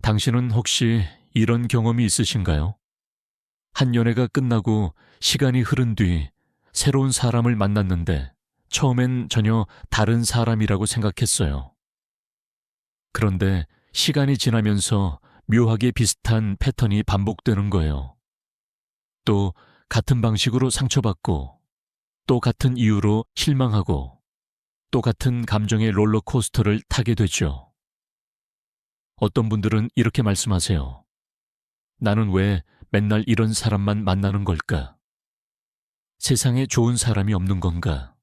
당신은 혹시 이런 경험이 있으신가요? 한 연애가 끝나고 시간이 흐른 뒤 새로운 사람을 만났는데 처음엔 전혀 다른 사람이라고 생각했어요. 그런데 시간이 지나면서 묘하게 비슷한 패턴이 반복되는 거예요. 또 같은 방식으로 상처받고, 또 같은 이유로 실망하고, 또 같은 감정의 롤러코스터를 타게 되죠. 어떤 분들은 이렇게 말씀하세요. 나는 왜 맨날 이런 사람만 만나는 걸까? 세상에 좋은 사람이 없는 건가?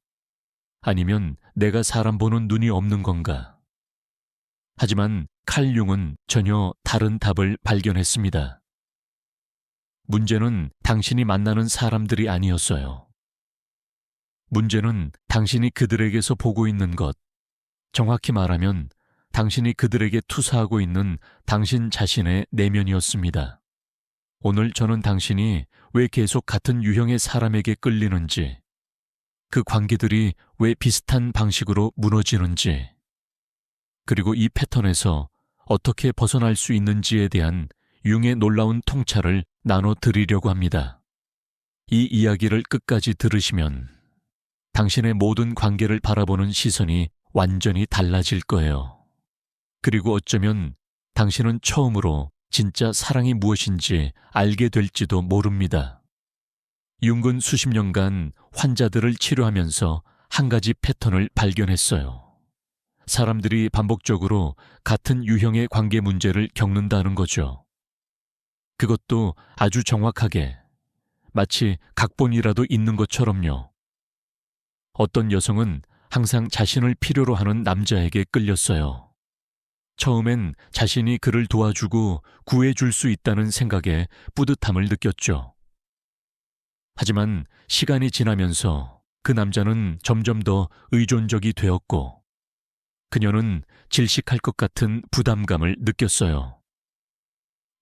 아니면 내가 사람 보는 눈이 없는 건가? 하지만 칼 융은 전혀 다른 답을 발견했습니다. 문제는 당신이 만나는 사람들이 아니었어요. 문제는 당신이 그들에게서 보고 있는 것, 정확히 말하면 당신이 그들에게 투사하고 있는 당신 자신의 내면이었습니다. 오늘 저는 당신이 왜 계속 같은 유형의 사람에게 끌리는지, 그 관계들이 왜 비슷한 방식으로 무너지는지, 그리고 이 패턴에서 어떻게 벗어날 수 있는지에 대한 융의 놀라운 통찰을 나눠드리려고 합니다. 이 이야기를 끝까지 들으시면 당신의 모든 관계를 바라보는 시선이 완전히 달라질 거예요. 그리고 어쩌면 당신은 처음으로 진짜 사랑이 무엇인지 알게 될지도 모릅니다. 융은 수십 년간 환자들을 치료하면서 한 가지 패턴을 발견했어요. 사람들이 반복적으로 같은 유형의 관계 문제를 겪는다는 거죠. 그것도 아주 정확하게, 마치 각본이라도 있는 것처럼요. 어떤 여성은 항상 자신을 필요로 하는 남자에게 끌렸어요. 처음엔 자신이 그를 도와주고 구해줄 수 있다는 생각에 뿌듯함을 느꼈죠. 하지만 시간이 지나면서 그 남자는 점점 더 의존적이 되었고, 그녀는 질식할 것 같은 부담감을 느꼈어요.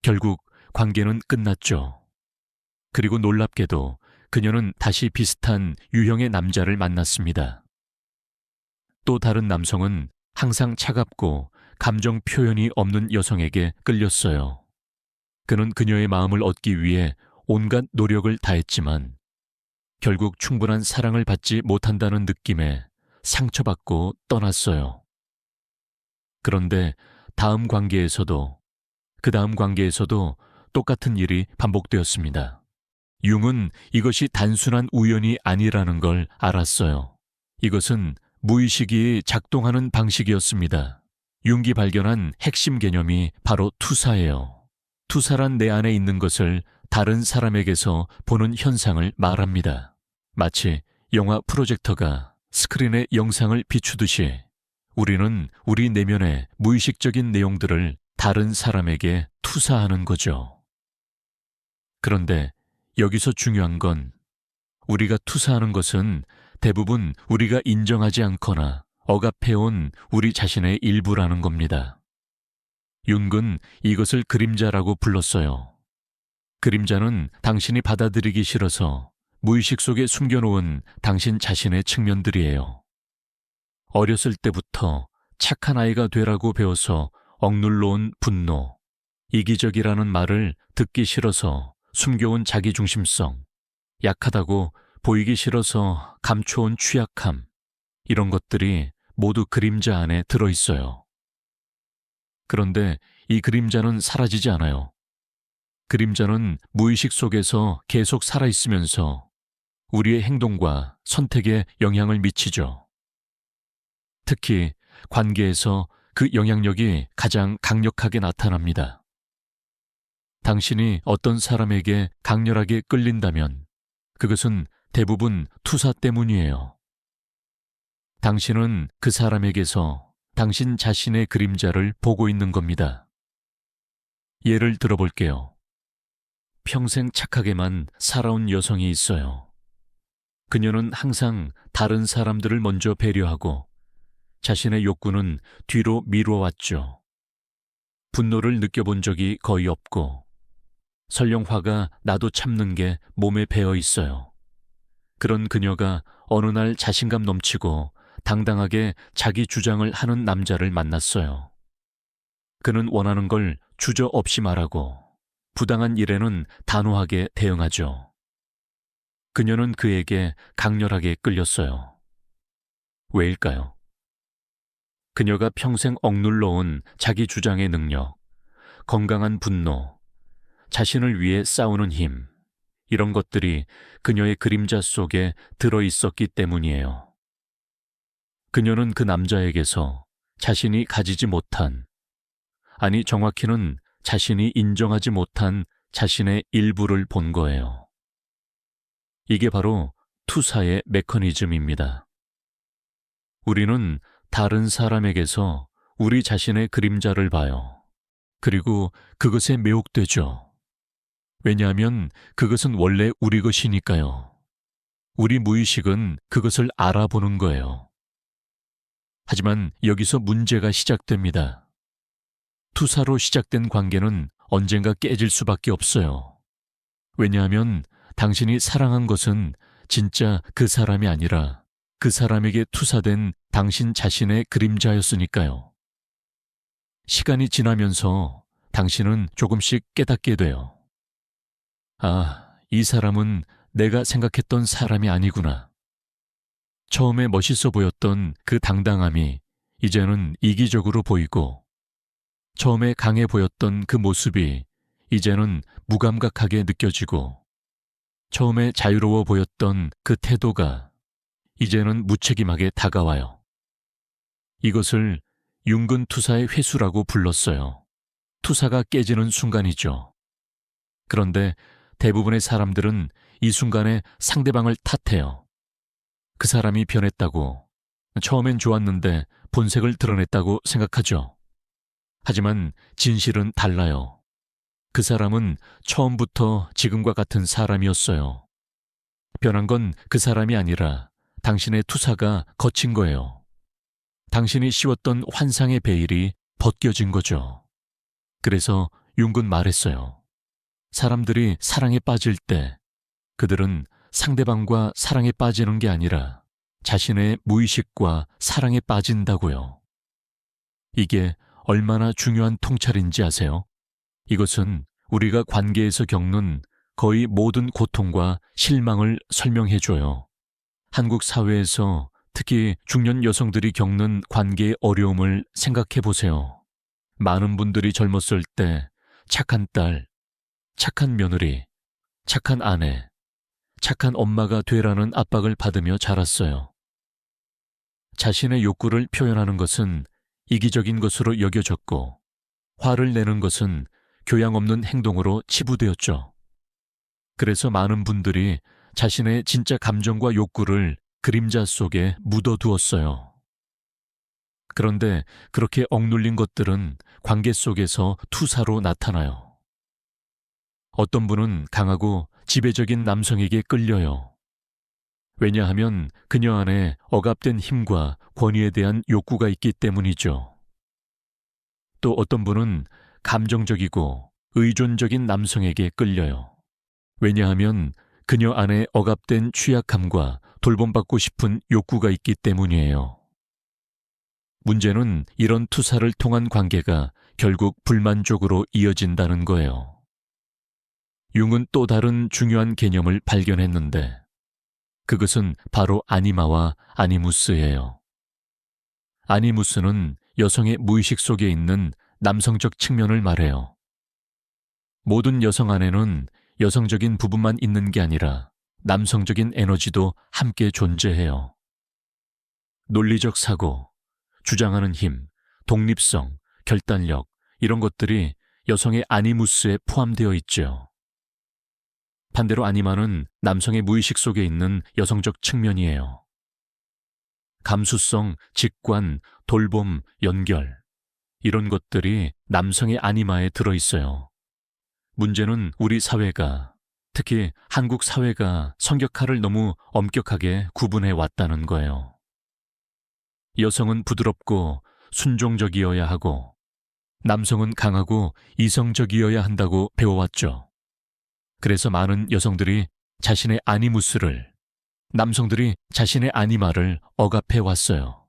결국 관계는 끝났죠. 그리고 놀랍게도 그녀는 다시 비슷한 유형의 남자를 만났습니다. 또 다른 남성은 항상 차갑고 감정 표현이 없는 여성에게 끌렸어요. 그는 그녀의 마음을 얻기 위해 온갖 노력을 다했지만 결국 충분한 사랑을 받지 못한다는 느낌에 상처받고 떠났어요. 그런데 그 다음 관계에서도 똑같은 일이 반복되었습니다. 융은 이것이 단순한 우연이 아니라는 걸 알았어요. 이것은 무의식이 작동하는 방식이었습니다. 융이 발견한 핵심 개념이 바로 투사예요. 투사란 내 안에 있는 것을 다른 사람에게서 보는 현상을 말합니다. 마치 영화 프로젝터가 스크린에 영상을 비추듯이 우리는 우리 내면의 무의식적인 내용들을 다른 사람에게 투사하는 거죠. 그런데 여기서 중요한 건 우리가 투사하는 것은 대부분 우리가 인정하지 않거나 억압해온 우리 자신의 일부라는 겁니다. 융은 이것을 그림자라고 불렀어요. 그림자는 당신이 받아들이기 싫어서 무의식 속에 숨겨놓은 당신 자신의 측면들이에요. 어렸을 때부터 착한 아이가 되라고 배워서 억눌러온 분노, 이기적이라는 말을 듣기 싫어서 숨겨온 자기중심성, 약하다고 보이기 싫어서 감춰온 취약함, 이런 것들이 모두 그림자 안에 들어있어요. 그런데 이 그림자는 사라지지 않아요. 그림자는 무의식 속에서 계속 살아있으면서 우리의 행동과 선택에 영향을 미치죠. 특히 관계에서 그 영향력이 가장 강력하게 나타납니다. 당신이 어떤 사람에게 강렬하게 끌린다면 그것은 대부분 투사 때문이에요. 당신은 그 사람에게서 당신 자신의 그림자를 보고 있는 겁니다. 예를 들어볼게요. 평생 착하게만 살아온 여성이 있어요. 그녀는 항상 다른 사람들을 먼저 배려하고 자신의 욕구는 뒤로 미뤄왔죠. 분노를 느껴본 적이 거의 없고 설령 화가 나도 참는 게 몸에 배어 있어요. 그런 그녀가 어느 날 자신감 넘치고 당당하게 자기 주장을 하는 남자를 만났어요. 그는 원하는 걸 주저없이 말하고 부당한 일에는 단호하게 대응하죠. 그녀는 그에게 강렬하게 끌렸어요. 왜일까요? 그녀가 평생 억눌러온 자기 주장의 능력, 건강한 분노, 자신을 위해 싸우는 힘, 이런 것들이 그녀의 그림자 속에 들어있었기 때문이에요. 그녀는 그 남자에게서 자신이 가지지 못한, 아니 정확히는 자신이 인정하지 못한 자신의 일부를 본 거예요. 이게 바로 투사의 메커니즘입니다. 우리는 다른 사람에게서 우리 자신의 그림자를 봐요. 그리고 그것에 매혹되죠. 왜냐하면 그것은 원래 우리 것이니까요. 우리 무의식은 그것을 알아보는 거예요. 하지만 여기서 문제가 시작됩니다. 투사로 시작된 관계는 언젠가 깨질 수밖에 없어요. 왜냐하면 당신이 사랑한 것은 진짜 그 사람이 아니라 그 사람에게 투사된 당신 자신의 그림자였으니까요. 시간이 지나면서 당신은 조금씩 깨닫게 돼요. 아, 이 사람은 내가 생각했던 사람이 아니구나. 처음에 멋있어 보였던 그 당당함이 이제는 이기적으로 보이고, 처음에 강해 보였던 그 모습이 이제는 무감각하게 느껴지고, 처음에 자유로워 보였던 그 태도가 이제는 무책임하게 다가와요. 이것을 융근 투사의 회수라고 불렀어요. 투사가 깨지는 순간이죠. 그런데 대부분의 사람들은 이 순간에 상대방을 탓해요. 그 사람이 변했다고, 처음엔 좋았는데 본색을 드러냈다고 생각하죠. 하지만 진실은 달라요. 그 사람은 처음부터 지금과 같은 사람이었어요. 변한 건 그 사람이 아니라 당신의 투사가 거친 거예요. 당신이 씌웠던 환상의 베일이 벗겨진 거죠. 그래서 융근 말했어요. 사람들이 사랑에 빠질 때 그들은 상대방과 사랑에 빠지는 게 아니라 자신의 무의식과 사랑에 빠진다고요. 이게 얼마나 중요한 통찰인지 아세요? 이것은 우리가 관계에서 겪는 거의 모든 고통과 실망을 설명해줘요. 한국 사회에서 특히 중년 여성들이 겪는 관계의 어려움을 생각해 보세요. 많은 분들이 젊었을 때 착한 딸, 착한 며느리, 착한 아내, 착한 엄마가 되라는 압박을 받으며 자랐어요. 자신의 욕구를 표현하는 것은 이기적인 것으로 여겨졌고, 화를 내는 것은 교양 없는 행동으로 치부되었죠. 그래서 많은 분들이 자신의 진짜 감정과 욕구를 그림자 속에 묻어두었어요. 그런데 그렇게 억눌린 것들은 관계 속에서 투사로 나타나요. 어떤 분은 강하고 지배적인 남성에게 끌려요. 왜냐하면 그녀 안에 억압된 힘과 권위에 대한 욕구가 있기 때문이죠. 또 어떤 분은 감정적이고 의존적인 남성에게 끌려요. 왜냐하면 그녀 안에 억압된 취약함과 돌봄받고 싶은 욕구가 있기 때문이에요. 문제는 이런 투사를 통한 관계가 결국 불만족으로 이어진다는 거예요. 융은 또 다른 중요한 개념을 발견했는데 그것은 바로 아니마와 아니무스예요. 아니무스는 여성의 무의식 속에 있는 남성적 측면을 말해요. 모든 여성 안에는 여성적인 부분만 있는 게 아니라 남성적인 에너지도 함께 존재해요. 논리적 사고, 주장하는 힘, 독립성, 결단력, 이런 것들이 여성의 아니무스에 포함되어 있죠. 반대로 아니마는 남성의 무의식 속에 있는 여성적 측면이에요. 감수성, 직관, 돌봄, 연결, 이런 것들이 남성의 아니마에 들어있어요. 문제는 우리 사회가, 특히 한국 사회가 성격화를 너무 엄격하게 구분해 왔다는 거예요. 여성은 부드럽고 순종적이어야 하고 남성은 강하고 이성적이어야 한다고 배워왔죠. 그래서 많은 여성들이 자신의 아니무스를, 남성들이 자신의 아니마를 억압해 왔어요.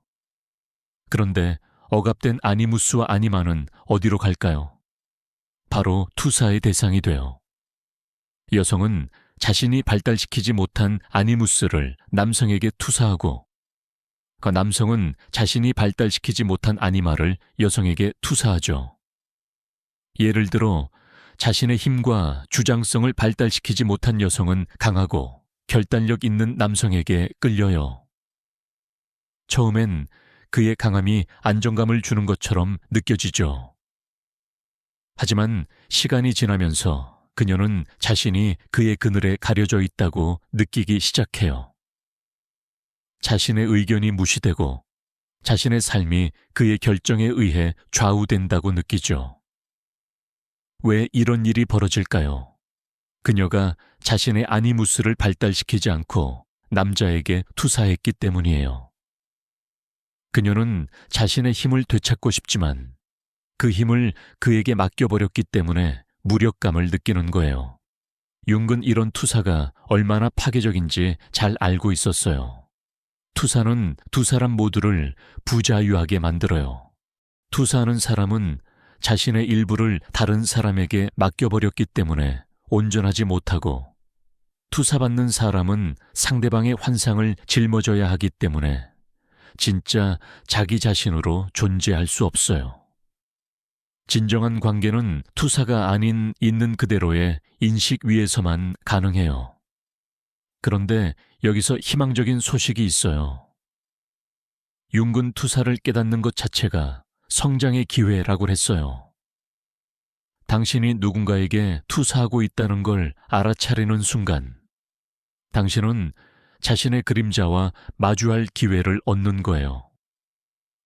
그런데 억압된 아니무스와 아니마는 어디로 갈까요? 바로 투사의 대상이 돼요. 여성은 자신이 발달시키지 못한 아니무스를 남성에게 투사하고, 그 남성은 자신이 발달시키지 못한 아니마를 여성에게 투사하죠. 예를 들어 자신의 힘과 주장성을 발달시키지 못한 여성은 강하고 결단력 있는 남성에게 끌려요. 처음엔 그의 강함이 안정감을 주는 것처럼 느껴지죠. 하지만 시간이 지나면서 그녀는 자신이 그의 그늘에 가려져 있다고 느끼기 시작해요. 자신의 의견이 무시되고 자신의 삶이 그의 결정에 의해 좌우된다고 느끼죠. 왜 이런 일이 벌어질까요? 그녀가 자신의 아니무스를 발달시키지 않고 남자에게 투사했기 때문이에요. 그녀는 자신의 힘을 되찾고 싶지만 그 힘을 그에게 맡겨버렸기 때문에 무력감을 느끼는 거예요. 융은 이런 투사가 얼마나 파괴적인지 잘 알고 있었어요. 투사는 두 사람 모두를 부자유하게 만들어요. 투사하는 사람은 자신의 일부를 다른 사람에게 맡겨버렸기 때문에 온전하지 못하고, 투사받는 사람은 상대방의 환상을 짊어져야 하기 때문에 진짜 자기 자신으로 존재할 수 없어요. 진정한 관계는 투사가 아닌 있는 그대로의 인식 위에서만 가능해요. 그런데 여기서 희망적인 소식이 있어요. 융은 투사를 깨닫는 것 자체가 성장의 기회라고 했어요. 당신이 누군가에게 투사하고 있다는 걸 알아차리는 순간, 당신은 자신의 그림자와 마주할 기회를 얻는 거예요.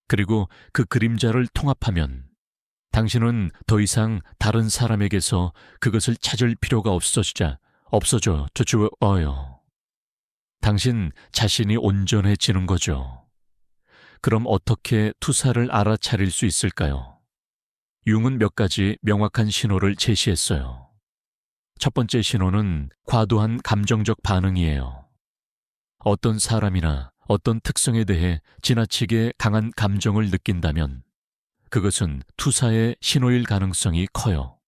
그리고 그 그림자를 통합하면 당신은 더 이상 다른 사람에게서 그것을 찾을 필요가 없어져 저주어요. 당신 자신이 온전해지는 거죠. 그럼 어떻게 투사를 알아차릴 수 있을까요? 융은 몇 가지 명확한 신호를 제시했어요. 첫 번째 신호는 과도한 감정적 반응이에요. 어떤 사람이나 어떤 특성에 대해 지나치게 강한 감정을 느낀다면 그것은 투사의 신호일 가능성이 커요.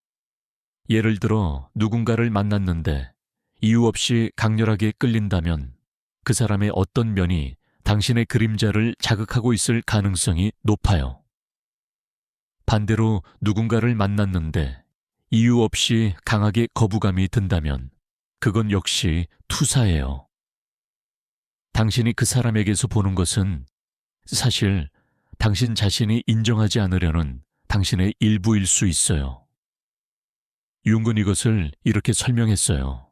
예를 들어 누군가를 만났는데 이유 없이 강렬하게 끌린다면 그 사람의 어떤 면이 당신의 그림자를 자극하고 있을 가능성이 높아요. 반대로 누군가를 만났는데 이유 없이 강하게 거부감이 든다면 그건 역시 투사예요. 당신이 그 사람에게서 보는 것은 사실 당신 자신이 인정하지 않으려는 당신의 일부일 수 있어요. 융은 이것을 이렇게 설명했어요.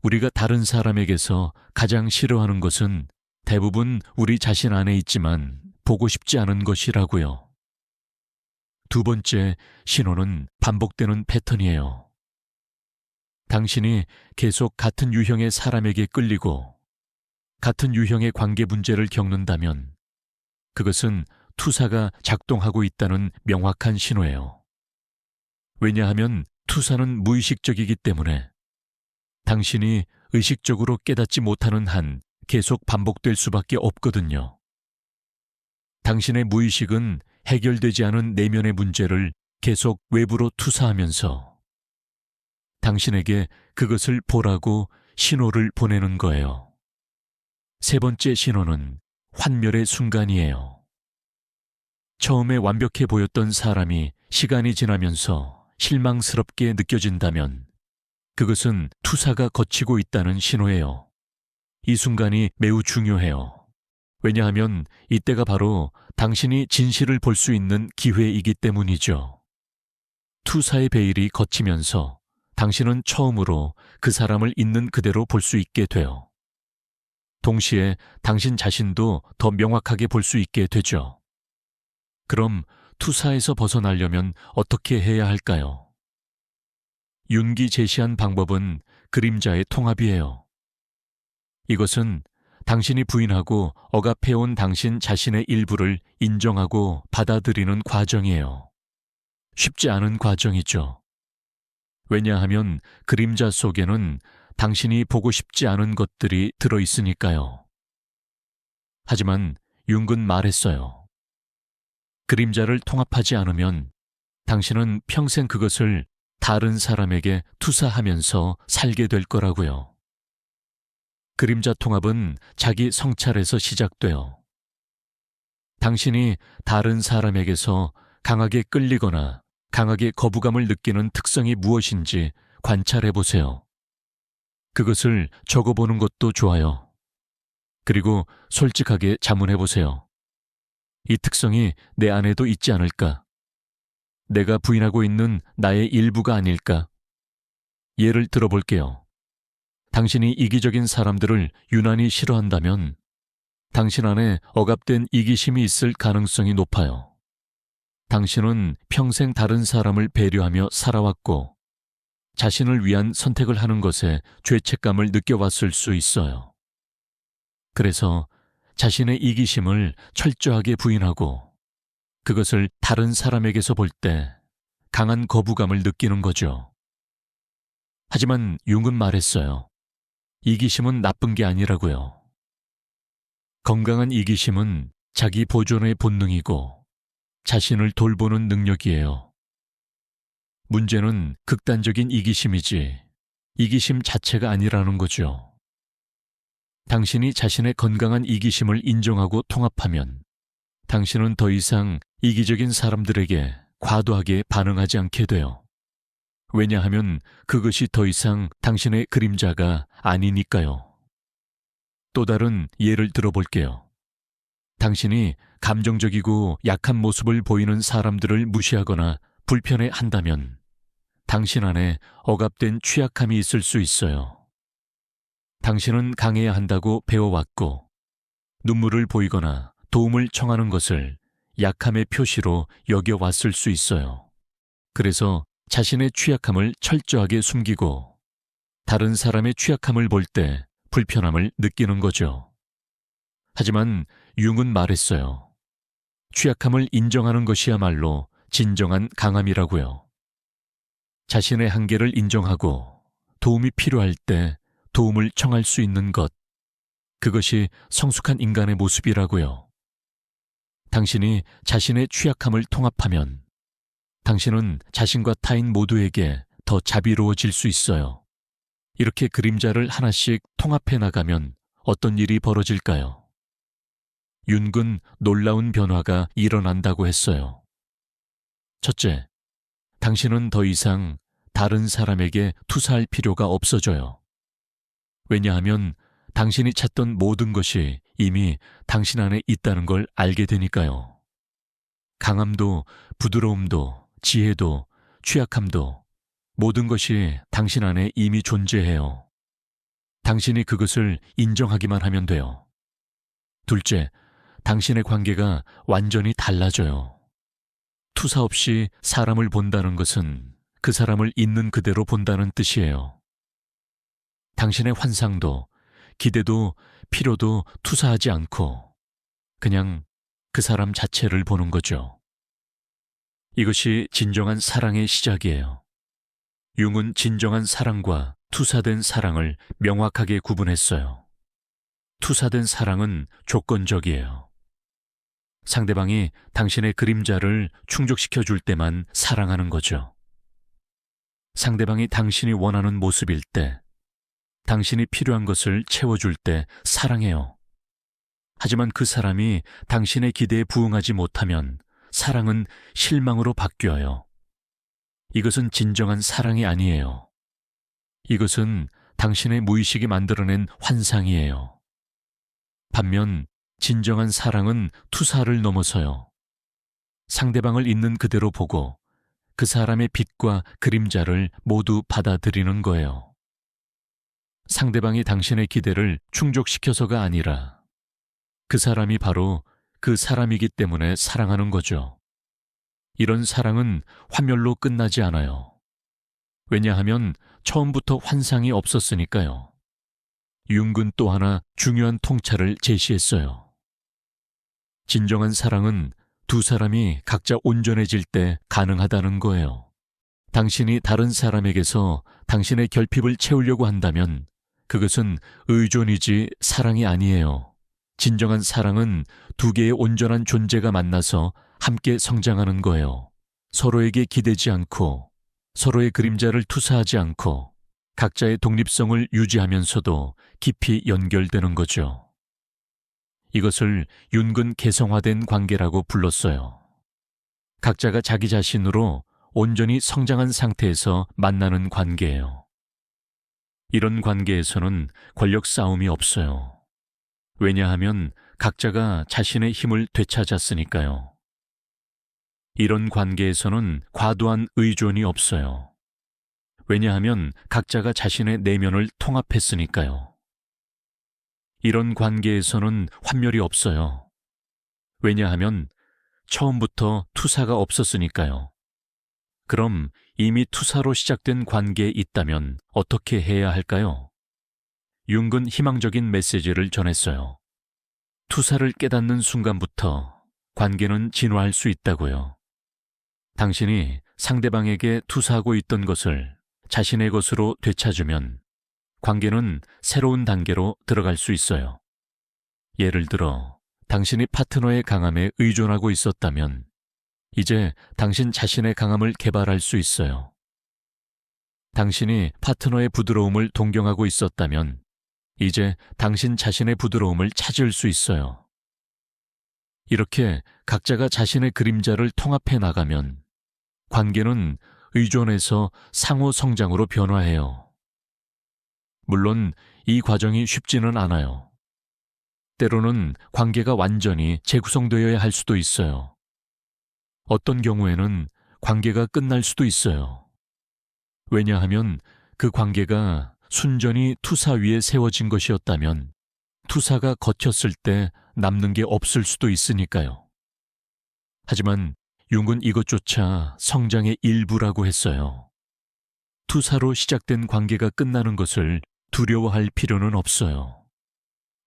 우리가 다른 사람에게서 가장 싫어하는 것은 대부분 우리 자신 안에 있지만 보고 싶지 않은 것이라고요. 두 번째 신호는 반복되는 패턴이에요. 당신이 계속 같은 유형의 사람에게 끌리고 같은 유형의 관계 문제를 겪는다면 그것은 투사가 작동하고 있다는 명확한 신호예요. 왜냐하면 투사는 무의식적이기 때문에 당신이 의식적으로 깨닫지 못하는 한 계속 반복될 수밖에 없거든요. 당신의 무의식은 해결되지 않은 내면의 문제를 계속 외부로 투사하면서 당신에게 그것을 보라고 신호를 보내는 거예요. 세 번째 신호는 환멸의 순간이에요. 처음에 완벽해 보였던 사람이 시간이 지나면서 실망스럽게 느껴진다면 그것은 투사가 거치고 있다는 신호예요. 이 순간이 매우 중요해요. 왜냐하면 이때가 바로 당신이 진실을 볼 수 있는 기회이기 때문이죠. 투사의 베일이 걷히면서 당신은 처음으로 그 사람을 있는 그대로 볼 수 있게 돼요. 동시에 당신 자신도 더 명확하게 볼 수 있게 되죠. 그럼 투사에서 벗어나려면 어떻게 해야 할까요? 융이 제시한 방법은 그림자의 통합이에요. 이것은 당신이 부인하고 억압해온 당신 자신의 일부를 인정하고 받아들이는 과정이에요. 쉽지 않은 과정이죠. 왜냐하면 그림자 속에는 당신이 보고 싶지 않은 것들이 들어있으니까요. 하지만 융은 말했어요. 그림자를 통합하지 않으면 당신은 평생 그것을 다른 사람에게 투사하면서 살게 될 거라고요. 그림자 통합은 자기 성찰에서 시작돼요. 당신이 다른 사람에게서 강하게 끌리거나 강하게 거부감을 느끼는 특성이 무엇인지 관찰해 보세요. 그것을 적어보는 것도 좋아요. 그리고 솔직하게 자문해 보세요. 이 특성이 내 안에도 있지 않을까? 내가 부인하고 있는 나의 일부가 아닐까? 예를 들어볼게요. 당신이 이기적인 사람들을 유난히 싫어한다면 당신 안에 억압된 이기심이 있을 가능성이 높아요. 당신은 평생 다른 사람을 배려하며 살아왔고 자신을 위한 선택을 하는 것에 죄책감을 느껴왔을 수 있어요. 그래서 자신의 이기심을 철저하게 부인하고 그것을 다른 사람에게서 볼 때 강한 거부감을 느끼는 거죠. 하지만 융은 말했어요. 이기심은 나쁜 게 아니라고요. 건강한 이기심은 자기 보존의 본능이고 자신을 돌보는 능력이에요. 문제는 극단적인 이기심이지 이기심 자체가 아니라는 거죠. 당신이 자신의 건강한 이기심을 인정하고 통합하면 당신은 더 이상 이기적인 사람들에게 과도하게 반응하지 않게 돼요. 왜냐하면 그것이 더 이상 당신의 그림자가 아니니까요. 또 다른 예를 들어볼게요. 당신이 감정적이고 약한 모습을 보이는 사람들을 무시하거나 불편해 한다면 당신 안에 억압된 취약함이 있을 수 있어요. 당신은 강해야 한다고 배워왔고 눈물을 보이거나 도움을 청하는 것을 약함의 표시로 여겨왔을 수 있어요. 그래서 자신의 취약함을 철저하게 숨기고 다른 사람의 취약함을 볼 때 불편함을 느끼는 거죠. 하지만 융은 말했어요. 취약함을 인정하는 것이야말로 진정한 강함이라고요. 자신의 한계를 인정하고 도움이 필요할 때 도움을 청할 수 있는 것, 그것이 성숙한 인간의 모습이라고요. 당신이 자신의 취약함을 통합하면 당신은 자신과 타인 모두에게 더 자비로워질 수 있어요. 이렇게 그림자를 하나씩 통합해 나가면 어떤 일이 벌어질까요? 윤근 놀라운 변화가 일어난다고 했어요. 첫째, 당신은 더 이상 다른 사람에게 투사할 필요가 없어져요. 왜냐하면 당신이 찾던 모든 것이 이미 당신 안에 있다는 걸 알게 되니까요. 강함도, 부드러움도, 지혜도, 취약함도 모든 것이 당신 안에 이미 존재해요. 당신이 그것을 인정하기만 하면 돼요. 둘째, 당신의 관계가 완전히 달라져요. 투사 없이 사람을 본다는 것은 그 사람을 있는 그대로 본다는 뜻이에요. 당신의 환상도, 기대도, 필요도 투사하지 않고 그냥 그 사람 자체를 보는 거죠. 이것이 진정한 사랑의 시작이에요. 융은 진정한 사랑과 투사된 사랑을 명확하게 구분했어요. 투사된 사랑은 조건적이에요. 상대방이 당신의 그림자를 충족시켜 줄 때만 사랑하는 거죠. 상대방이 당신이 원하는 모습일 때, 당신이 필요한 것을 채워줄 때 사랑해요. 하지만 그 사람이 당신의 기대에 부응하지 못하면 사랑은 실망으로 바뀌어요. 이것은 진정한 사랑이 아니에요. 이것은 당신의 무의식이 만들어낸 환상이에요. 반면 진정한 사랑은 투사를 넘어서요. 상대방을 있는 그대로 보고 그 사람의 빛과 그림자를 모두 받아들이는 거예요. 상대방이 당신의 기대를 충족시켜서가 아니라 그 사람이 바로 그 사람이기 때문에 사랑하는 거죠. 이런 사랑은 환멸로 끝나지 않아요. 왜냐하면 처음부터 환상이 없었으니까요. 융근 또 하나 중요한 통찰을 제시했어요. 진정한 사랑은 두 사람이 각자 온전해질 때 가능하다는 거예요. 당신이 다른 사람에게서 당신의 결핍을 채우려고 한다면 그것은 의존이지 사랑이 아니에요. 진정한 사랑은 두 개의 온전한 존재가 만나서 함께 성장하는 거예요. 서로에게 기대지 않고 서로의 그림자를 투사하지 않고 각자의 독립성을 유지하면서도 깊이 연결되는 거죠. 이것을 윤근 개성화된 관계라고 불렀어요. 각자가 자기 자신으로 온전히 성장한 상태에서 만나는 관계예요. 이런 관계에서는 권력 싸움이 없어요. 왜냐하면 각자가 자신의 힘을 되찾았으니까요. 이런 관계에서는 과도한 의존이 없어요. 왜냐하면 각자가 자신의 내면을 통합했으니까요. 이런 관계에서는 환멸이 없어요. 왜냐하면 처음부터 투사가 없었으니까요. 그럼 이미 투사로 시작된 관계에 있다면 어떻게 해야 할까요? 융은 희망적인 메시지를 전했어요. 투사를 깨닫는 순간부터 관계는 진화할 수 있다고요. 당신이 상대방에게 투사하고 있던 것을 자신의 것으로 되찾으면 관계는 새로운 단계로 들어갈 수 있어요. 예를 들어, 당신이 파트너의 강함에 의존하고 있었다면 이제 당신 자신의 강함을 개발할 수 있어요. 당신이 파트너의 부드러움을 동경하고 있었다면 이제 당신 자신의 부드러움을 찾을 수 있어요. 이렇게 각자가 자신의 그림자를 통합해 나가면 관계는 의존에서 상호 성장으로 변화해요. 물론 이 과정이 쉽지는 않아요. 때로는 관계가 완전히 재구성되어야 할 수도 있어요. 어떤 경우에는 관계가 끝날 수도 있어요. 왜냐하면 그 관계가 순전히 투사 위에 세워진 것이었다면 투사가 거쳤을 때 남는 게 없을 수도 있으니까요. 하지만 융은 이것조차 성장의 일부라고 했어요. 투사로 시작된 관계가 끝나는 것을 두려워할 필요는 없어요.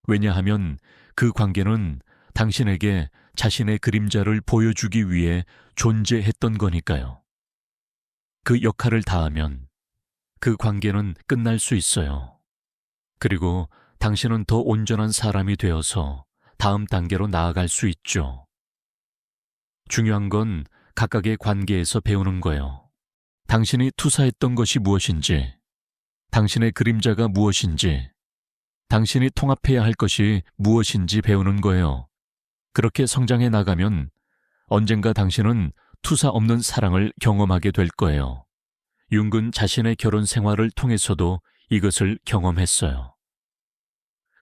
왜냐하면 그 관계는 당신에게 자신의 그림자를 보여주기 위해 존재했던 거니까요. 그 역할을 다하면 그 관계는 끝날 수 있어요. 그리고 당신은 더 온전한 사람이 되어서 다음 단계로 나아갈 수 있죠. 중요한 건 각각의 관계에서 배우는 거예요. 당신이 투사했던 것이 무엇인지, 당신의 그림자가 무엇인지, 당신이 통합해야 할 것이 무엇인지 배우는 거예요. 그렇게 성장해 나가면 언젠가 당신은 투사 없는 사랑을 경험하게 될 거예요. 융은 자신의 결혼 생활을 통해서도 이것을 경험했어요.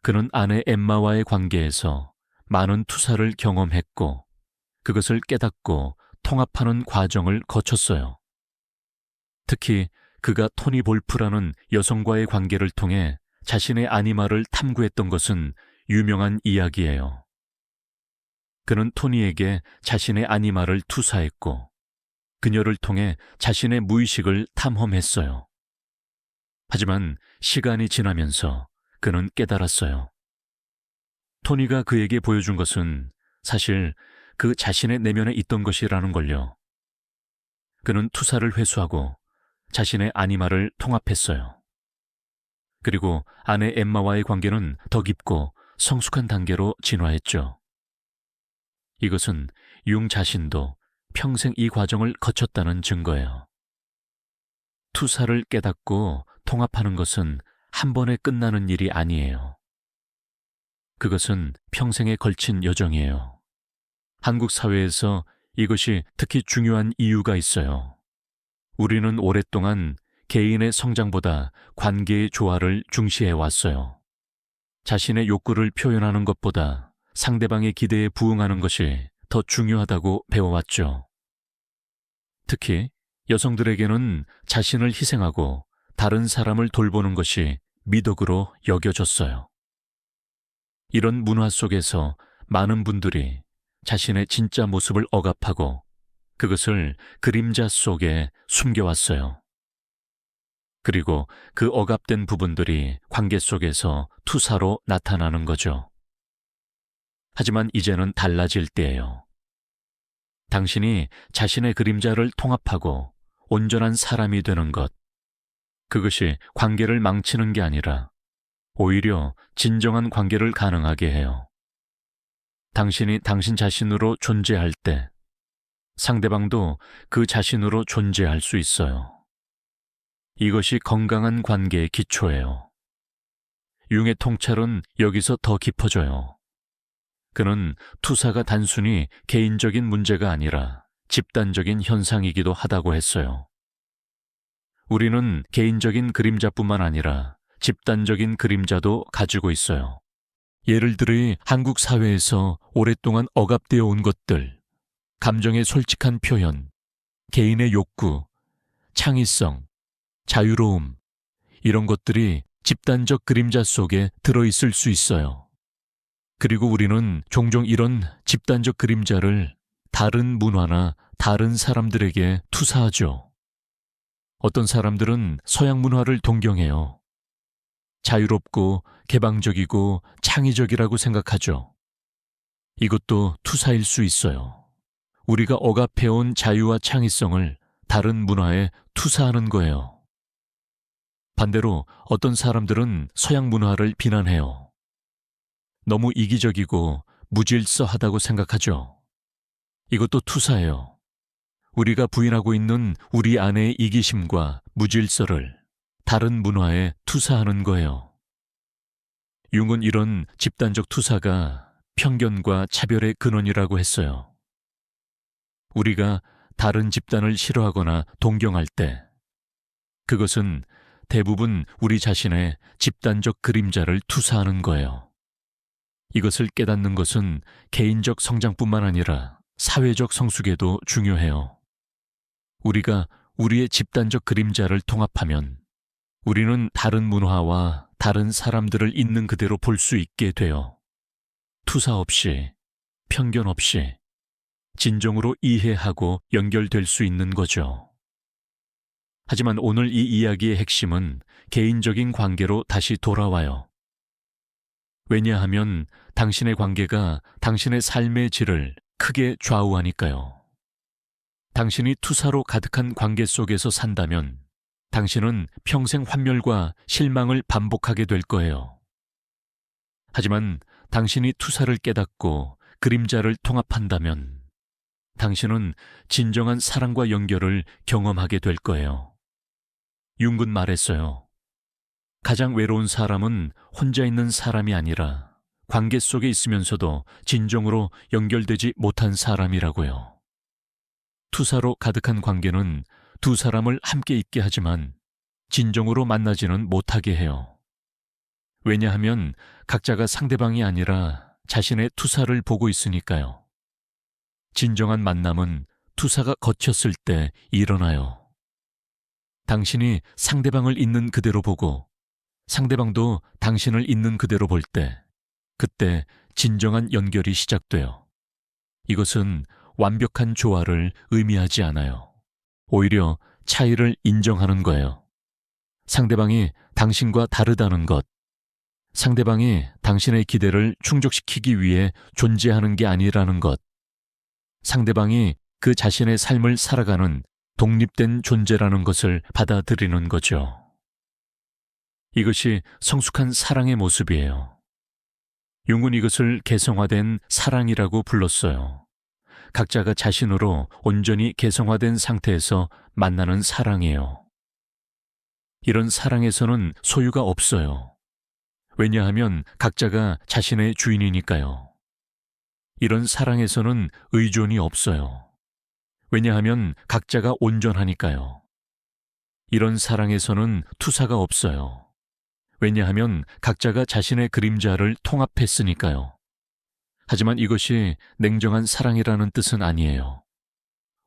그는 아내 엠마와의 관계에서 많은 투사를 경험했고 그것을 깨닫고 통합하는 과정을 거쳤어요. 특히 그가 토니 볼프라는 여성과의 관계를 통해 자신의 아니마를 탐구했던 것은 유명한 이야기예요. 그는 토니에게 자신의 아니마를 투사했고 그녀를 통해 자신의 무의식을 탐험했어요. 하지만 시간이 지나면서 그는 깨달았어요. 토니가 그에게 보여준 것은 사실 그 자신의 내면에 있던 것이라는 걸요. 그는 투사를 회수하고 자신의 아니마를 통합했어요. 그리고 아내 엠마와의 관계는 더 깊고 성숙한 단계로 진화했죠. 이것은 융 자신도 평생 이 과정을 거쳤다는 증거예요. 투사를 깨닫고 통합하는 것은 한 번에 끝나는 일이 아니에요. 그것은 평생에 걸친 여정이에요. 한국 사회에서 이것이 특히 중요한 이유가 있어요. 우리는 오랫동안 개인의 성장보다 관계의 조화를 중시해 왔어요. 자신의 욕구를 표현하는 것보다 상대방의 기대에 부응하는 것이 더 중요하다고 배워왔죠. 특히 여성들에게는 자신을 희생하고 다른 사람을 돌보는 것이 미덕으로 여겨졌어요. 이런 문화 속에서 많은 분들이 자신의 진짜 모습을 억압하고 그것을 그림자 속에 숨겨왔어요. 그리고 그 억압된 부분들이 관계 속에서 투사로 나타나는 거죠. 하지만 이제는 달라질 때예요. 당신이 자신의 그림자를 통합하고 온전한 사람이 되는 것, 그것이 관계를 망치는 게 아니라 오히려 진정한 관계를 가능하게 해요. 당신이 당신 자신으로 존재할 때 상대방도 그 자신으로 존재할 수 있어요. 이것이 건강한 관계의 기초예요. 융의 통찰은 여기서 더 깊어져요. 그는 투사가 단순히 개인적인 문제가 아니라 집단적인 현상이기도 하다고 했어요. 우리는 개인적인 그림자뿐만 아니라 집단적인 그림자도 가지고 있어요. 예를 들어 한국 사회에서 오랫동안 억압되어 온 것들, 감정의 솔직한 표현, 개인의 욕구, 창의성, 자유로움, 이런 것들이 집단적 그림자 속에 들어있을 수 있어요. 그리고 우리는 종종 이런 집단적 그림자를 다른 문화나 다른 사람들에게 투사하죠. 어떤 사람들은 서양 문화를 동경해요. 자유롭고 개방적이고 창의적이라고 생각하죠. 이것도 투사일 수 있어요. 우리가 억압해온 자유와 창의성을 다른 문화에 투사하는 거예요. 반대로 어떤 사람들은 서양 문화를 비난해요. 너무 이기적이고 무질서하다고 생각하죠. 이것도 투사예요. 우리가 부인하고 있는 우리 안의 이기심과 무질서를 다른 문화에 투사하는 거예요. 융은 이런 집단적 투사가 편견과 차별의 근원이라고 했어요. 우리가 다른 집단을 싫어하거나 동경할 때 그것은 대부분 우리 자신의 집단적 그림자를 투사하는 거예요. 이것을 깨닫는 것은 개인적 성장뿐만 아니라 사회적 성숙에도 중요해요. 우리가 우리의 집단적 그림자를 통합하면 우리는 다른 문화와 다른 사람들을 있는 그대로 볼 수 있게 돼요. 투사 없이, 편견 없이, 진정으로 이해하고 연결될 수 있는 거죠. 하지만 오늘 이 이야기의 핵심은 개인적인 관계로 다시 돌아와요. 왜냐하면 당신의 관계가 당신의 삶의 질을 크게 좌우하니까요. 당신이 투사로 가득한 관계 속에서 산다면 당신은 평생 환멸과 실망을 반복하게 될 거예요. 하지만 당신이 투사를 깨닫고 그림자를 통합한다면 당신은 진정한 사랑과 연결을 경험하게 될 거예요. 융은 말했어요. 가장 외로운 사람은 혼자 있는 사람이 아니라 관계 속에 있으면서도 진정으로 연결되지 못한 사람이라고요. 투사로 가득한 관계는 두 사람을 함께 있게 하지만 진정으로 만나지는 못하게 해요. 왜냐하면 각자가 상대방이 아니라 자신의 투사를 보고 있으니까요. 진정한 만남은 투사가 거쳤을 때 일어나요. 당신이 상대방을 있는 그대로 보고 상대방도 당신을 있는 그대로 볼 때, 그때 진정한 연결이 시작돼요. 이것은 완벽한 조화를 의미하지 않아요. 오히려 차이를 인정하는 거예요. 상대방이 당신과 다르다는 것, 상대방이 당신의 기대를 충족시키기 위해 존재하는 게 아니라는 것, 상대방이 그 자신의 삶을 살아가는 독립된 존재라는 것을 받아들이는 거죠. 이것이 성숙한 사랑의 모습이에요. 융은 이것을 개성화된 사랑이라고 불렀어요. 각자가 자신으로 온전히 개성화된 상태에서 만나는 사랑이에요. 이런 사랑에서는 소유가 없어요. 왜냐하면 각자가 자신의 주인이니까요. 이런 사랑에서는 의존이 없어요. 왜냐하면 각자가 온전하니까요. 이런 사랑에서는 투사가 없어요. 왜냐하면 각자가 자신의 그림자를 통합했으니까요. 하지만 이것이 냉정한 사랑이라는 뜻은 아니에요.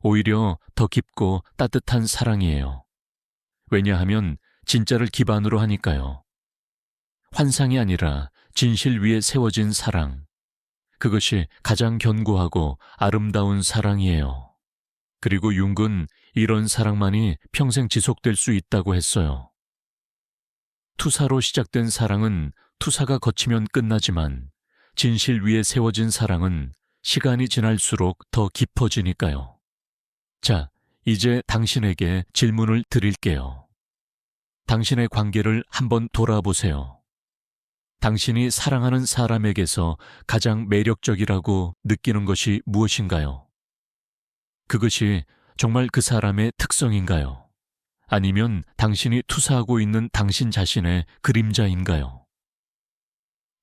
오히려 더 깊고 따뜻한 사랑이에요. 왜냐하면 진짜를 기반으로 하니까요. 환상이 아니라 진실 위에 세워진 사랑. 그것이 가장 견고하고 아름다운 사랑이에요. 그리고 융은 이런 사랑만이 평생 지속될 수 있다고 했어요. 투사로 시작된 사랑은 투사가 거치면 끝나지만 진실 위에 세워진 사랑은 시간이 지날수록 더 깊어지니까요. 자, 이제 당신에게 질문을 드릴게요. 당신의 관계를 한번 돌아보세요. 당신이 사랑하는 사람에게서 가장 매력적이라고 느끼는 것이 무엇인가요? 그것이 정말 그 사람의 특성인가요? 아니면 당신이 투사하고 있는 당신 자신의 그림자인가요?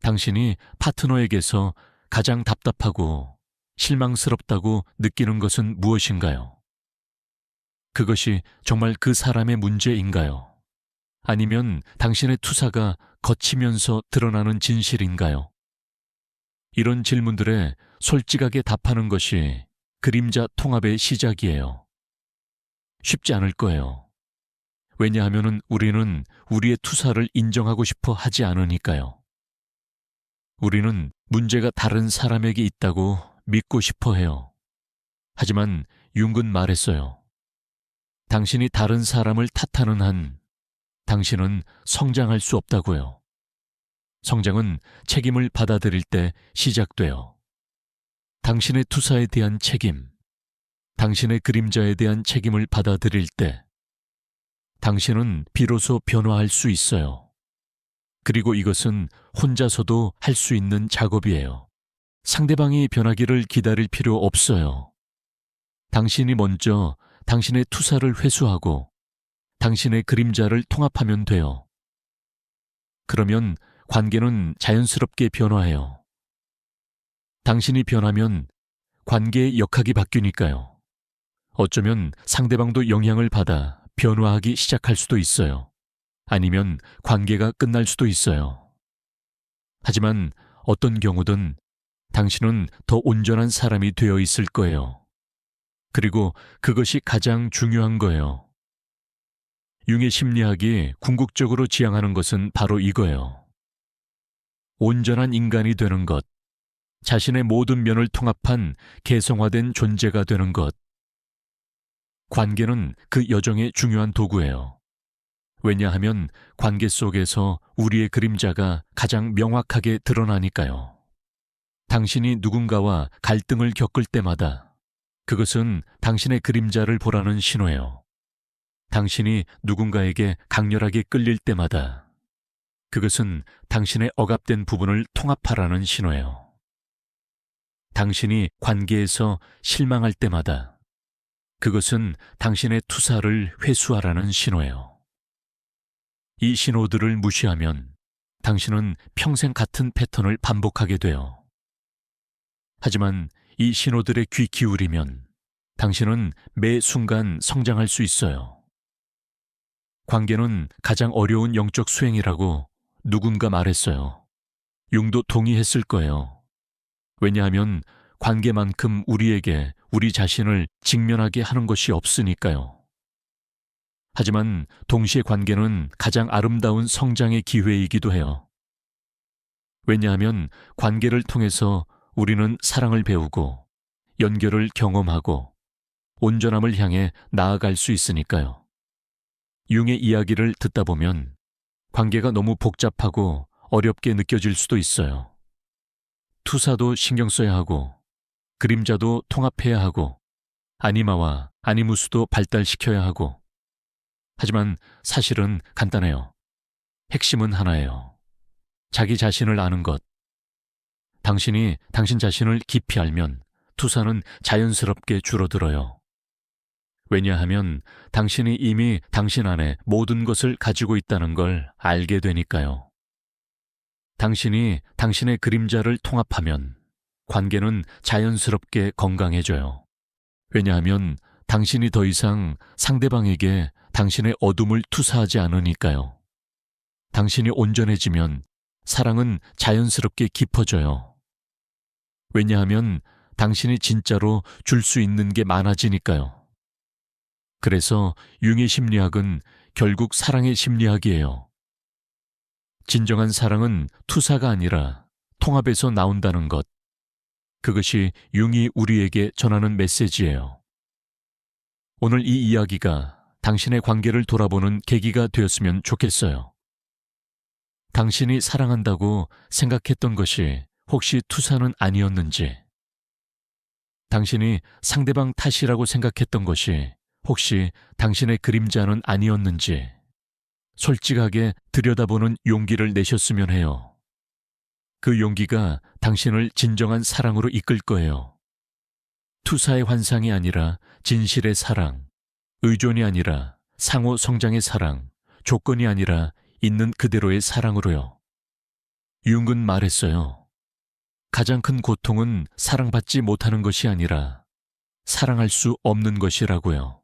당신이 파트너에게서 가장 답답하고 실망스럽다고 느끼는 것은 무엇인가요? 그것이 정말 그 사람의 문제인가요? 아니면 당신의 투사가 거치면서 드러나는 진실인가요? 이런 질문들에 솔직하게 답하는 것이 그림자 통합의 시작이에요. 쉽지 않을 거예요. 왜냐하면 우리는 우리의 투사를 인정하고 싶어 하지 않으니까요. 우리는 문제가 다른 사람에게 있다고 믿고 싶어 해요. 하지만 융은 말했어요. 당신이 다른 사람을 탓하는 한 당신은 성장할 수 없다고요. 성장은 책임을 받아들일 때 시작돼요. 당신의 투사에 대한 책임, 당신의 그림자에 대한 책임을 받아들일 때 당신은 비로소 변화할 수 있어요. 그리고 이것은 혼자서도 할 수 있는 작업이에요. 상대방이 변하기를 기다릴 필요 없어요. 당신이 먼저 당신의 투사를 회수하고 당신의 그림자를 통합하면 돼요. 그러면 관계는 자연스럽게 변화해요. 당신이 변하면 관계의 역학이 바뀌니까요. 어쩌면 상대방도 영향을 받아 변화하기 시작할 수도 있어요. 아니면 관계가 끝날 수도 있어요. 하지만 어떤 경우든 당신은 더 온전한 사람이 되어 있을 거예요. 그리고 그것이 가장 중요한 거예요. 융의 심리학이 궁극적으로 지향하는 것은 바로 이거예요. 온전한 인간이 되는 것, 자신의 모든 면을 통합한 개성화된 존재가 되는 것. 관계는 그 여정의 중요한 도구예요. 왜냐하면 관계 속에서 우리의 그림자가 가장 명확하게 드러나니까요. 당신이 누군가와 갈등을 겪을 때마다 그것은 당신의 그림자를 보라는 신호예요. 당신이 누군가에게 강렬하게 끌릴 때마다 그것은 당신의 억압된 부분을 통합하라는 신호예요. 당신이 관계에서 실망할 때마다 그것은 당신의 투사를 회수하라는 신호예요. 이 신호들을 무시하면 당신은 평생 같은 패턴을 반복하게 돼요. 하지만 이 신호들에 귀 기울이면 당신은 매 순간 성장할 수 있어요. 관계는 가장 어려운 영적 수행이라고 누군가 말했어요. 융도 동의했을 거예요. 왜냐하면 관계만큼 우리에게 우리 자신을 직면하게 하는 것이 없으니까요. 하지만 동시에 관계는 가장 아름다운 성장의 기회이기도 해요. 왜냐하면 관계를 통해서 우리는 사랑을 배우고 연결을 경험하고 온전함을 향해 나아갈 수 있으니까요. 융의 이야기를 듣다 보면 관계가 너무 복잡하고 어렵게 느껴질 수도 있어요. 투사도 신경 써야 하고 그림자도 통합해야 하고 아니마와 아니무스도 발달시켜야 하고. 하지만 사실은 간단해요. 핵심은 하나예요. 자기 자신을 아는 것. 당신이 당신 자신을 깊이 알면 투사는 자연스럽게 줄어들어요. 왜냐하면 당신이 이미 당신 안에 모든 것을 가지고 있다는 걸 알게 되니까요. 당신이 당신의 그림자를 통합하면 관계는 자연스럽게 건강해져요. 왜냐하면 당신이 더 이상 상대방에게 당신의 어둠을 투사하지 않으니까요. 당신이 온전해지면 사랑은 자연스럽게 깊어져요. 왜냐하면 당신이 진짜로 줄 수 있는 게 많아지니까요. 그래서 융의 심리학은 결국 사랑의 심리학이에요. 진정한 사랑은 투사가 아니라 통합에서 나온다는 것. 그것이 융이 우리에게 전하는 메시지예요. 오늘 이 이야기가 당신의 관계를 돌아보는 계기가 되었으면 좋겠어요. 당신이 사랑한다고 생각했던 것이 혹시 투사는 아니었는지, 당신이 상대방 탓이라고 생각했던 것이 혹시 당신의 그림자는 아니었는지 솔직하게 들여다보는 용기를 내셨으면 해요. 그 용기가 당신을 진정한 사랑으로 이끌 거예요. 투사의 환상이 아니라 진실의 사랑, 의존이 아니라 상호 성장의 사랑, 조건이 아니라 있는 그대로의 사랑으로요. 융은 말했어요. 가장 큰 고통은 사랑받지 못하는 것이 아니라 사랑할 수 없는 것이라고요.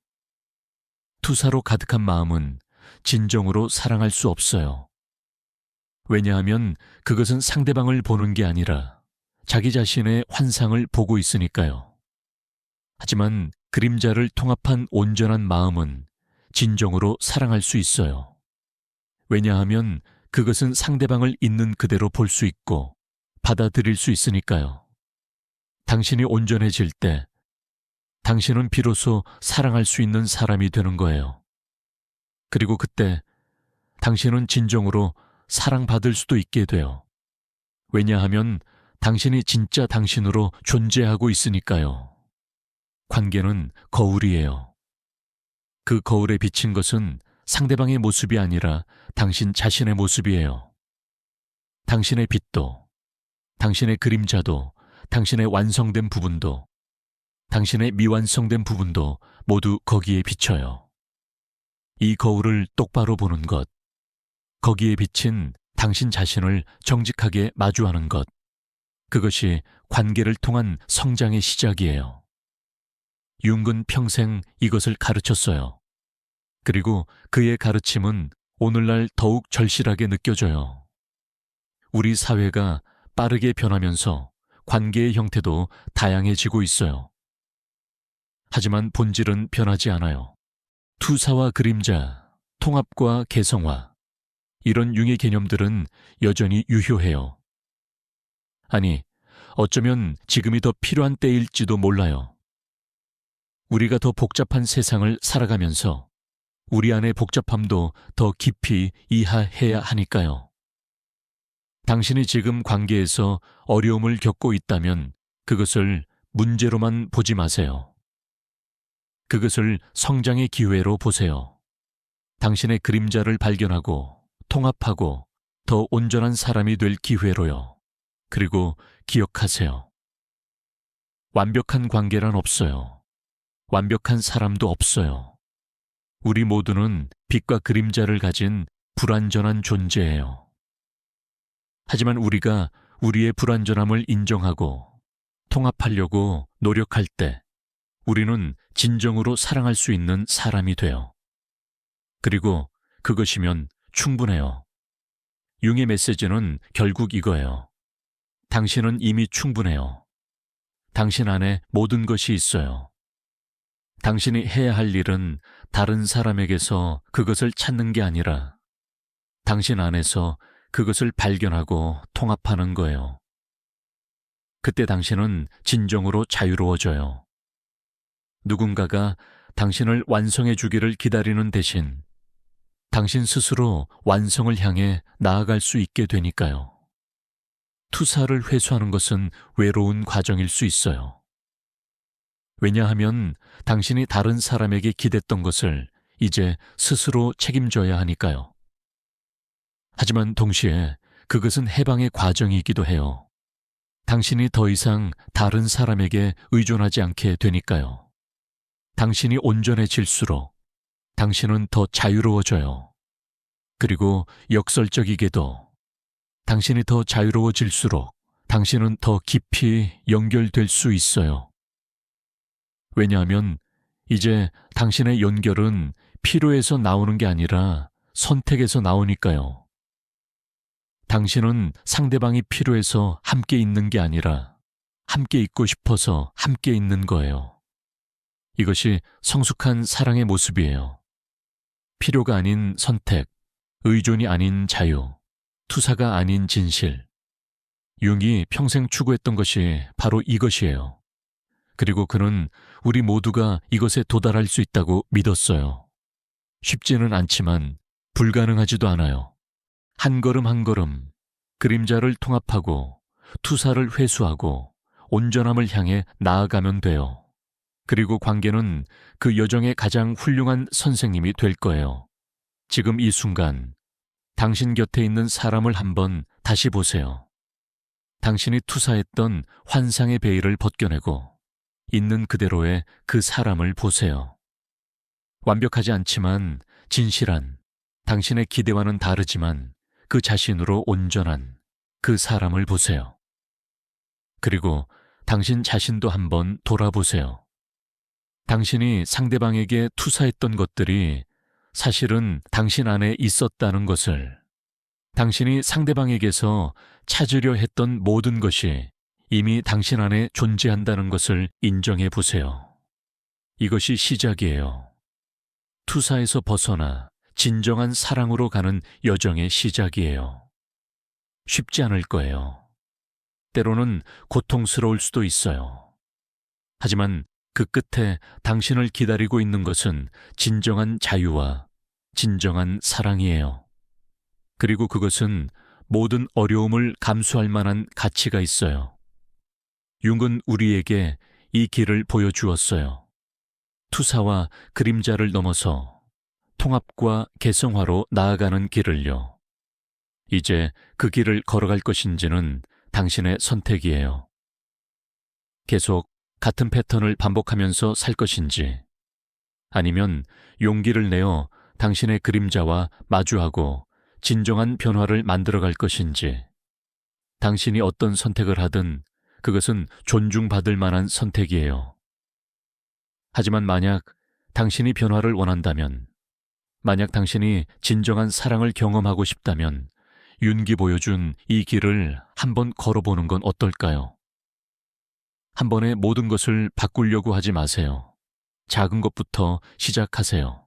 투사로 가득한 마음은 진정으로 사랑할 수 없어요. 왜냐하면 그것은 상대방을 보는 게 아니라 자기 자신의 환상을 보고 있으니까요. 하지만 그림자를 통합한 온전한 마음은 진정으로 사랑할 수 있어요. 왜냐하면 그것은 상대방을 있는 그대로 볼 수 있고 받아들일 수 있으니까요. 당신이 온전해질 때 당신은 비로소 사랑할 수 있는 사람이 되는 거예요. 그리고 그때 당신은 진정으로 사랑받을 수도 있게 돼요. 왜냐하면 당신이 진짜 당신으로 존재하고 있으니까요. 관계는 거울이에요. 그 거울에 비친 것은 상대방의 모습이 아니라 당신 자신의 모습이에요. 당신의 빛도, 당신의 그림자도, 당신의 완성된 부분도, 당신의 미완성된 부분도 모두 거기에 비쳐요. 이 거울을 똑바로 보는 것, 거기에 비친 당신 자신을 정직하게 마주하는 것, 그것이 관계를 통한 성장의 시작이에요. 융은 평생 이것을 가르쳤어요. 그리고 그의 가르침은 오늘날 더욱 절실하게 느껴져요. 우리 사회가 빠르게 변하면서 관계의 형태도 다양해지고 있어요. 하지만 본질은 변하지 않아요. 투사와 그림자, 통합과 개성화, 이런 융의 개념들은 여전히 유효해요. 아니, 어쩌면 지금이 더 필요한 때일지도 몰라요. 우리가 더 복잡한 세상을 살아가면서 우리 안의 복잡함도 더 깊이 이해해야 하니까요. 당신이 지금 관계에서 어려움을 겪고 있다면 그것을 문제로만 보지 마세요. 그것을 성장의 기회로 보세요. 당신의 그림자를 발견하고 통합하고 더 온전한 사람이 될 기회로요. 그리고 기억하세요. 완벽한 관계란 없어요. 완벽한 사람도 없어요. 우리 모두는 빛과 그림자를 가진 불완전한 존재예요. 하지만 우리가 우리의 불완전함을 인정하고 통합하려고 노력할 때 우리는 진정으로 사랑할 수 있는 사람이 돼요. 그리고 그것이면 충분해요. 융의 메시지는 결국 이거예요. 당신은 이미 충분해요. 당신 안에 모든 것이 있어요. 당신이 해야 할 일은 다른 사람에게서 그것을 찾는 게 아니라 당신 안에서 그것을 발견하고 통합하는 거예요. 그때 당신은 진정으로 자유로워져요. 누군가가 당신을 완성해 주기를 기다리는 대신 당신 스스로 완성을 향해 나아갈 수 있게 되니까요. 투사를 회수하는 것은 외로운 과정일 수 있어요. 왜냐하면 당신이 다른 사람에게 기댔던 것을 이제 스스로 책임져야 하니까요. 하지만 동시에 그것은 해방의 과정이기도 해요. 당신이 더 이상 다른 사람에게 의존하지 않게 되니까요. 당신이 온전해질수록 당신은 더 자유로워져요. 그리고 역설적이게도 당신이 더 자유로워질수록 당신은 더 깊이 연결될 수 있어요. 왜냐하면 이제 당신의 연결은 필요에서 나오는 게 아니라 선택에서 나오니까요. 당신은 상대방이 필요해서 함께 있는 게 아니라 함께 있고 싶어서 함께 있는 거예요. 이것이 성숙한 사랑의 모습이에요. 필요가 아닌 선택, 의존이 아닌 자유, 투사가 아닌 진실. 융이 평생 추구했던 것이 바로 이것이에요. 그리고 그는 우리 모두가 이것에 도달할 수 있다고 믿었어요. 쉽지는 않지만 불가능하지도 않아요. 한 걸음 한 걸음 그림자를 통합하고 투사를 회수하고 온전함을 향해 나아가면 돼요. 그리고 관계는 그 여정의 가장 훌륭한 선생님이 될 거예요. 지금 이 순간 당신 곁에 있는 사람을 한번 다시 보세요. 당신이 투사했던 환상의 베일을 벗겨내고 있는 그대로의 그 사람을 보세요. 완벽하지 않지만 진실한, 당신의 기대와는 다르지만 그 자신으로 온전한 그 사람을 보세요. 그리고 당신 자신도 한번 돌아보세요. 당신이 상대방에게 투사했던 것들이 사실은 당신 안에 있었다는 것을, 당신이 상대방에게서 찾으려 했던 모든 것이 이미 당신 안에 존재한다는 것을 인정해 보세요. 이것이 시작이에요. 투사에서 벗어나 진정한 사랑으로 가는 여정의 시작이에요. 쉽지 않을 거예요. 때로는 고통스러울 수도 있어요. 하지만 그 끝에 당신을 기다리고 있는 것은 진정한 자유와 진정한 사랑이에요. 그리고 그것은 모든 어려움을 감수할 만한 가치가 있어요. 융은 우리에게 이 길을 보여주었어요. 투사와 그림자를 넘어서 통합과 개성화로 나아가는 길을요. 이제 그 길을 걸어갈 것인지는 당신의 선택이에요. 계속 같은 패턴을 반복하면서 살 것인지, 아니면 용기를 내어 당신의 그림자와 마주하고 진정한 변화를 만들어갈 것인지, 당신이 어떤 선택을 하든 그것은 존중받을 만한 선택이에요. 하지만 만약 당신이 변화를 원한다면, 만약 당신이 진정한 사랑을 경험하고 싶다면 윤기 보여준 이 길을 한번 걸어보는 건 어떨까요? 한 번에 모든 것을 바꾸려고 하지 마세요. 작은 것부터 시작하세요.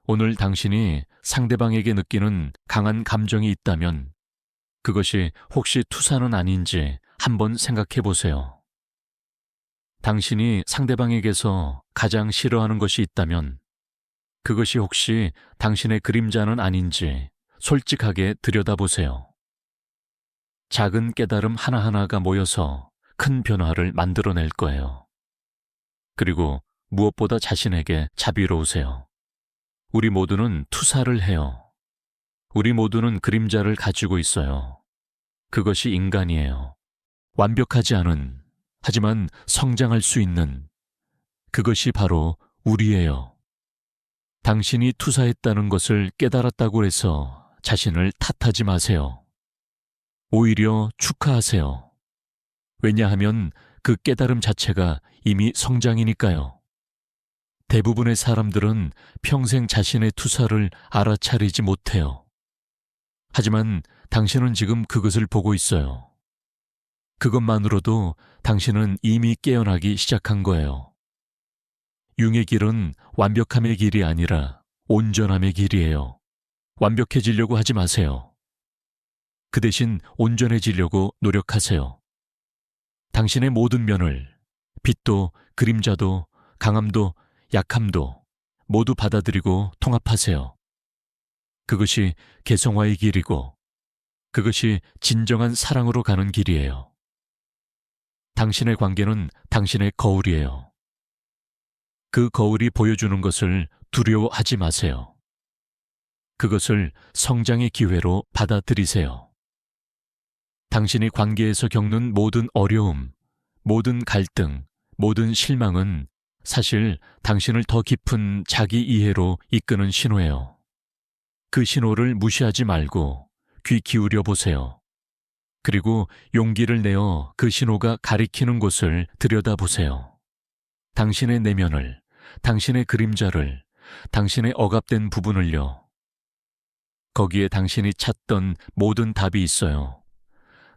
오늘 당신이 상대방에게 느끼는 강한 감정이 있다면 그것이 혹시 투사는 아닌지 한번 생각해 보세요. 당신이 상대방에게서 가장 싫어하는 것이 있다면 그것이 혹시 당신의 그림자는 아닌지 솔직하게 들여다보세요. 작은 깨달음 하나하나가 모여서 큰 변화를 만들어낼 거예요. 그리고 무엇보다 자신에게 자비로우세요. 우리 모두는 투사를 해요. 우리 모두는 그림자를 가지고 있어요. 그것이 인간이에요. 완벽하지 않은, 하지만 성장할 수 있는, 그것이 바로 우리예요. 당신이 투사했다는 것을 깨달았다고 해서 자신을 탓하지 마세요. 오히려 축하하세요. 왜냐하면 그 깨달음 자체가 이미 성장이니까요. 대부분의 사람들은 평생 자신의 투사를 알아차리지 못해요. 하지만 당신은 지금 그것을 보고 있어요. 그것만으로도 당신은 이미 깨어나기 시작한 거예요. 융의 길은 완벽함의 길이 아니라 온전함의 길이에요. 완벽해지려고 하지 마세요. 그 대신 온전해지려고 노력하세요. 당신의 모든 면을, 빛도 그림자도 강함도 약함도 모두 받아들이고 통합하세요. 그것이 개성화의 길이고 그것이 진정한 사랑으로 가는 길이에요. 당신의 관계는 당신의 거울이에요. 그 거울이 보여주는 것을 두려워하지 마세요. 그것을 성장의 기회로 받아들이세요. 당신이 관계에서 겪는 모든 어려움, 모든 갈등, 모든 실망은 사실 당신을 더 깊은 자기 이해로 이끄는 신호예요. 그 신호를 무시하지 말고 귀 기울여 보세요. 그리고 용기를 내어 그 신호가 가리키는 곳을 들여다보세요. 당신의 내면을, 당신의 그림자를, 당신의 억압된 부분을요. 거기에 당신이 찾던 모든 답이 있어요.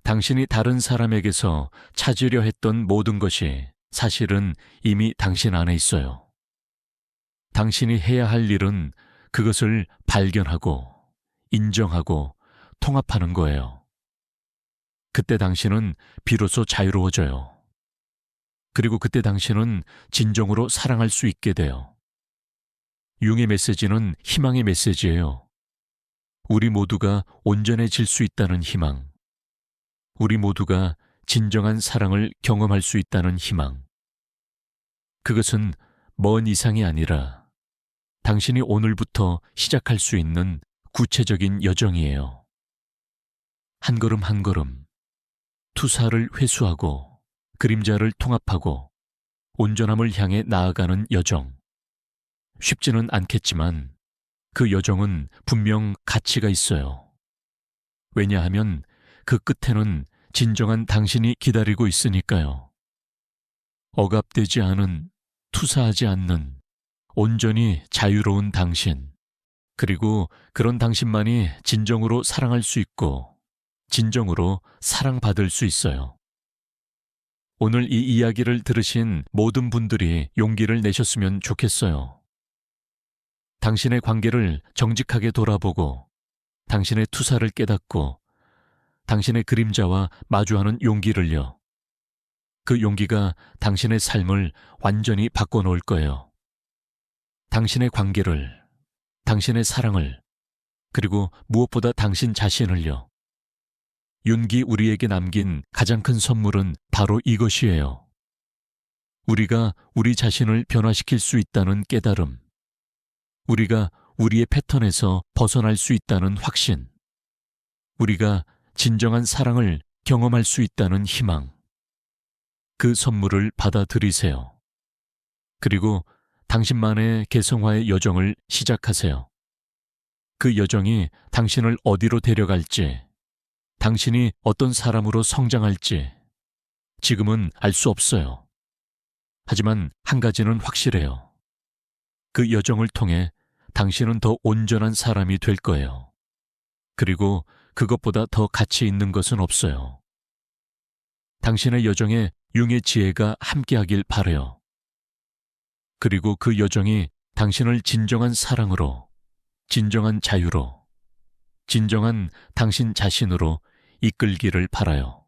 당신이 다른 사람에게서 찾으려 했던 모든 것이 사실은 이미 당신 안에 있어요. 당신이 해야 할 일은 그것을 발견하고, 인정하고, 통합하는 거예요. 그때 당신은 비로소 자유로워져요. 그리고 그때 당신은 진정으로 사랑할 수 있게 돼요. 융의 메시지는 희망의 메시지예요. 우리 모두가 온전해질 수 있다는 희망. 우리 모두가 진정한 사랑을 경험할 수 있다는 희망. 그것은 먼 이상이 아니라 당신이 오늘부터 시작할 수 있는 구체적인 여정이에요. 한 걸음 한 걸음, 투사를 회수하고 그림자를 통합하고 온전함을 향해 나아가는 여정. 쉽지는 않겠지만 그 여정은 분명 가치가 있어요. 왜냐하면 그 끝에는 진정한 당신이 기다리고 있으니까요. 억압되지 않은, 투사하지 않는, 온전히 자유로운 당신. 그리고 그런 당신만이 진정으로 사랑할 수 있고 진정으로 사랑받을 수 있어요. 오늘 이 이야기를 들으신 모든 분들이 용기를 내셨으면 좋겠어요. 당신의 관계를 정직하게 돌아보고 당신의 투사를 깨닫고 당신의 그림자와 마주하는 용기를요. 그 용기가 당신의 삶을 완전히 바꿔놓을 거예요. 당신의 관계를, 당신의 사랑을, 그리고 무엇보다 당신 자신을요. 윤기 우리에게 남긴 가장 큰 선물은 바로 이것이에요. 우리가 우리 자신을 변화시킬 수 있다는 깨달음. 우리가 우리의 패턴에서 벗어날 수 있다는 확신. 우리가 진정한 사랑을 경험할 수 있다는 희망. 그 선물을 받아들이세요. 그리고 당신만의 개성화의 여정을 시작하세요. 그 여정이 당신을 어디로 데려갈지, 당신이 어떤 사람으로 성장할지 지금은 알 수 없어요. 하지만 한 가지는 확실해요. 그 여정을 통해 당신은 더 온전한 사람이 될 거예요. 그리고 그것보다 더 가치 있는 것은 없어요. 당신의 여정에 융의 지혜가 함께하길 바라요. 그리고 그 여정이 당신을 진정한 사랑으로, 진정한 자유로, 진정한 당신 자신으로 이끌기를 바라요.